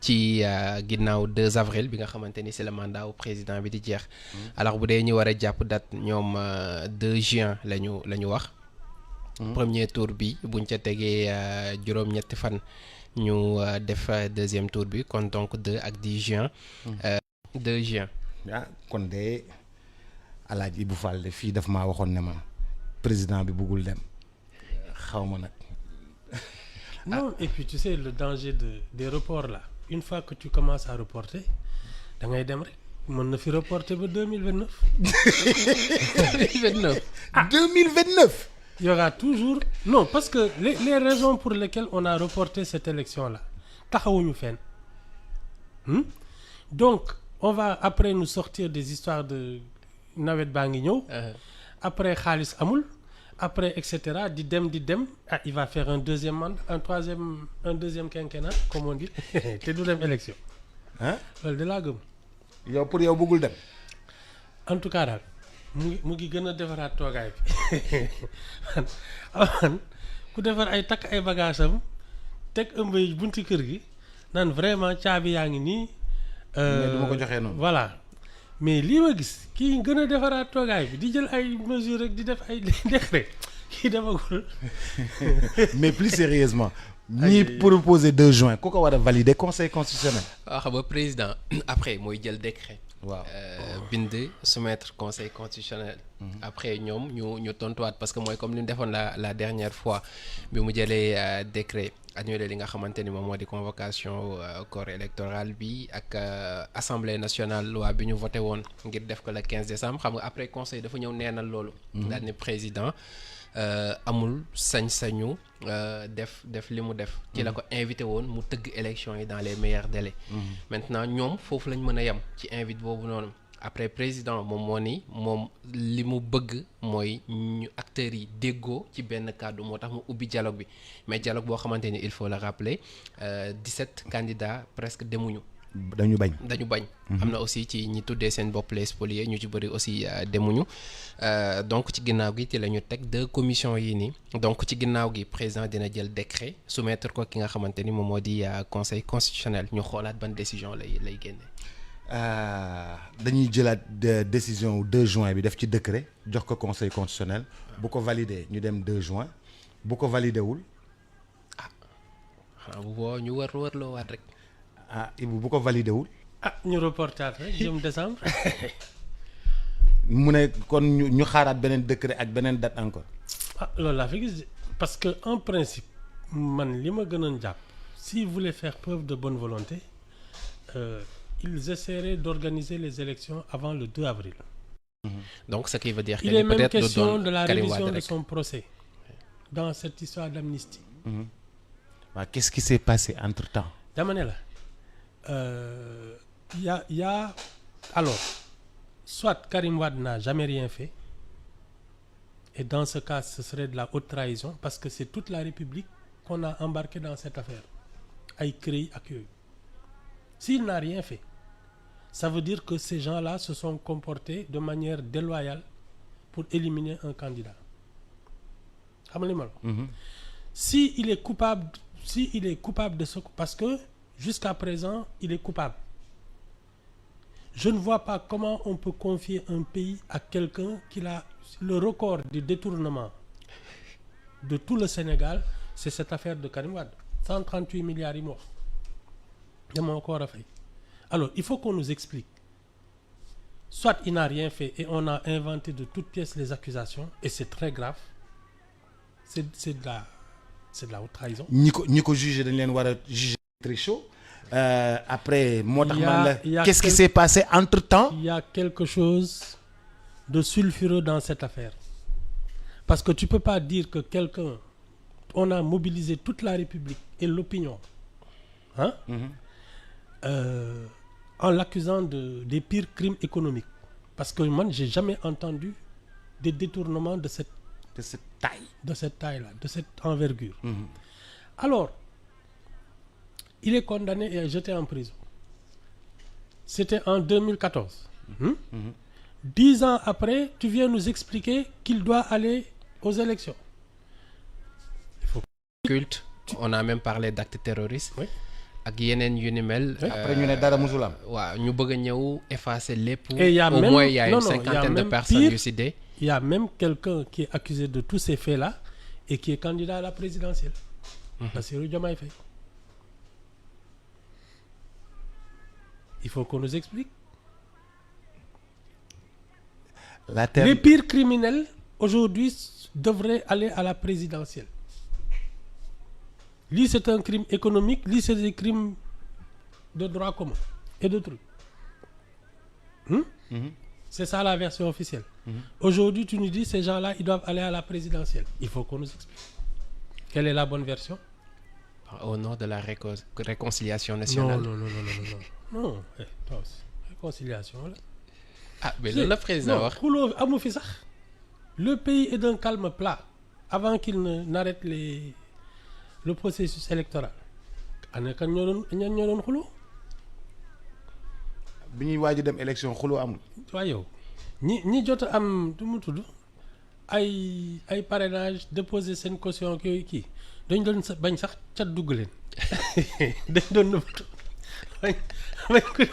ci ginnaaw 2 avril bi nga xamante ni c'est le mandat au président bi di jeex. alors bu dee ñu war a jàpp date ñoom 2 juin la ñu wax. premier tour bi buñ ca tegee juróom-ñetti fan ñu def deuxième tour bi kon donc 2 ak 10 juin. 2 juin. ah kon de Alaaji Ibou Fall de fii daf maa waxoon ne ma président bi bëggul dem xaw ma nag. Non, et puis tu sais le danger des reports là une fois que tu commences à reporter da ngay dem rek mën na fi reporter ba 2029. 2029. 2029. Il y aura toujours non parce que les raisons pour lesquelles on a reporté cette élection là taxawuñu fenn donc on va après nous sortir des histoires de nawet baa ngi ñëw. après xaalis amul. après et cetera di dem il va faire un deuxième mandat un deuxième quinquennat comme on dit te du dem élection. loolu de laa gëm. yow pour yow bëggul dem. en tout cas daal mu ngi gën a defaraat toogaay bi man ku defar ay takk ay bagages am teg ëmb yi bunti kër gi naan vraiment caabi yaa ngi nii. mais du ma ko joxee noonu. voilà mais lii ma gis kii gën a defaraat toogaay bi di jël ay mesures rek di def ay décret kii defagul. mais plus sérieusement ñi proposer 2 juin ku ko war a valider conseil constitutionnel. waaw xam nga président après mooy jël décret. waaw bind soumettre conseil constitutionnel. après ñoom ñu tontuwaat parce que mooy comme li ñu defoon la dernière fois bi mu jëlee décret annulé li nga xamante ni moom moo di convocation corps électoral bi ak assemblée nationale loi bi ñu voté woon ngir def ko le 15 décembre xam nga après conseil dafa ñëw neenal loolu. daal ni président amul sañ-sañu def li mu def. ci la ko invité woon mu tëgg élection yi dans les meilleurs délais. maintenant ñoom foofu lañ mën a yem ci invite boobu noonu. après président moom moo ni moom li mu bëgg mooy ñu acteurs yi déggoo ci benn kàddu moo tax mu ubbi dialogue bi mais dialogue boo xamante ni il faut le rappeler 17 candidats presque demuñu. dañu bañ. am na aussi ci ñi tuddee seen bopp les spoliés ñu ci bëri aussi demuñu donc ci ginnaaw gi ci la ñu teg 2 commissions yi nii donc ci ginnaaw gi président dina jël décret soumettre ko ki nga xamante ni moom moo di conseil constitutionnel ñu xoolaat ban décision lay génne. dañuy jëlaat décision 2 juin bi def ci décret jox ko conseil constitutionnel bu ko valider ñu dem 2 juin bu ko valider wul. xanaa bu boo ñu wër loo waat rek. Ibu bu ko valider wul. ñu reportaat rek jëm décembre. mu ne kon ñu xaaraat beneen décret ak beneen date encore. loolu laa fi gis parce que en principe man li ma gënoon jàpp s'ils voulaient faire preuve de bonne volonté ils essaieraient d'organiser les élections avant le 2 avril. Donc ce qui veut dire il est même question de la révision de son procès dans cette histoire d'amnistie. Qu'est-ce qui s'est passé entre-temps? dama ne la y a alors soit Karim Wade n'a jamais rien fait et dans ce cas ce serait de la haute trahison parce que c'est toute la République qu'on a embarqué dans cette affaire ay CREI ak yooyu. S'il n'a rien fait ça veut dire que ces gens-là se sont comportés de manière déloyale pour éliminer un candidat xam nga li ma la si il est coupable de ce parce que jusqu'à présent il est coupable je ne vois pas comment on peut confier un pays à quelqu'un qui a le record du détournement de tout le Sénégal c'est cette affaire de Karim Wade 138 milliards yi mu wax dama ko war a fay alors il faut qu'on nous explique soit il n'a rien fait et on a inventé de toutes pièces les accusations et c'est très grave c'est de la haute trahison. ñi ko jugé dañ leen war a juger très chaud. Après moo tax man la qu'est-ce qui s'est passé entre-temps? Il y a quelque chose de sulfureux dans cette affaire parce que tu peux pas dire que quelqu'un on a mobilisé toute la République et l'opinion en l'accusant des pires crimes économiques parce que moi j'ai jamais entendu des détournements de cette taille-là, de cette envergure. Alors il est condamné et jeté en prison. C'était en 2014. 10 ans après, tu viens nous expliquer qu'il doit aller aux élections. Il faut culte. On a même parlé d'actes terroristes. Oui. ak yeneen yu ni mel. après ñu ne dara musul am. waaw ñu bëgg a ñëw effacer lépp. Et y a au même- moins il y a non, une non, cinquantaine y a de même personnes pire. yu si dee. Il y a même quelqu'un qui est accusé de tous ces faits-là et qui est candidat à la présidentielle. Bassirou Diomaye Faye. Il faut qu'on nous explique. La terre Les pires criminels aujourd'hui devraient aller à la présidentielle. Lui, c'est un crime économique, lui, c'est des crimes de droit commun et de trucs. C'est ça la version officielle. Aujourd'hui, tu nous dis ces gens-là, ils doivent aller à la présidentielle. Il faut qu'on nous explique. Quelle est la bonne version? Au nom de la réconciliation Non, nationale. non, non, non, non, non. Non, toi aussi. Réconciliation. Là. Ah mais loolu la président Non, wax. xuloo amu fi sax. Le pays est d'un calme plat avant qu'il n'arrête le processus électoral. ana kan ñoo doon xuloo. bi ñuy waaj a dem élection xuloo amul. waaye yow ñi jot a am du mu tudd ay parrainage déposer seen caution yooyu kii dañ doon bañ sax cat dugg leen dañ doon nëbbatu bañ ko